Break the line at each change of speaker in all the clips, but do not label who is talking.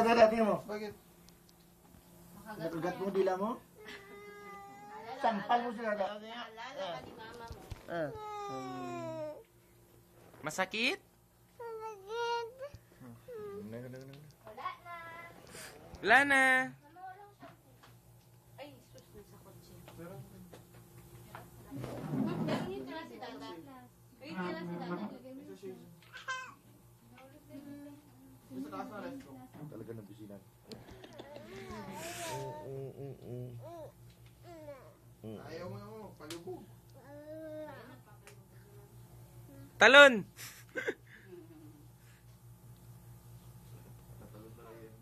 dada, tingnan mo.
Bakit?
Nakagat mo dila mo? Sampal mo siya dada.
Alala ka ni mama mo.
Masakit?
Wala na.
Wala na.
Ay, sus na sa kotse. Tingin na si Dada. Tingin na si Dada.
Talaga ng bisinan.
Ayaw mo, palubog.
Talon!
Tatalon talaga yan.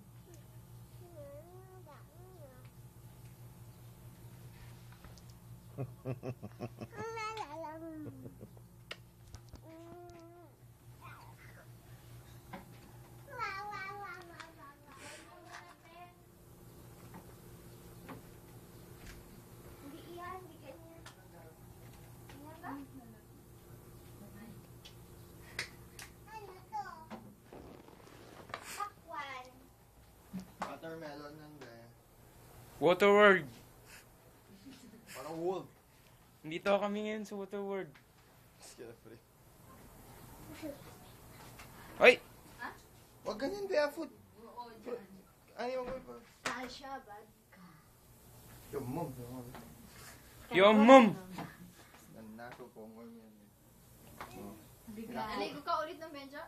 Watermelon nande.
Waterworld.
Parang wolf.
Dito kami ngayon sa Waterworld.
Skillfree.
Hoy!
Wag ganyan, barefoot.
Oo, dyan.
Ayaw mo pa.
Tasha, bad ka.
Yung mom.
Yung mom!
Nanato po mo yan.
Aligo ka ulit ng benja?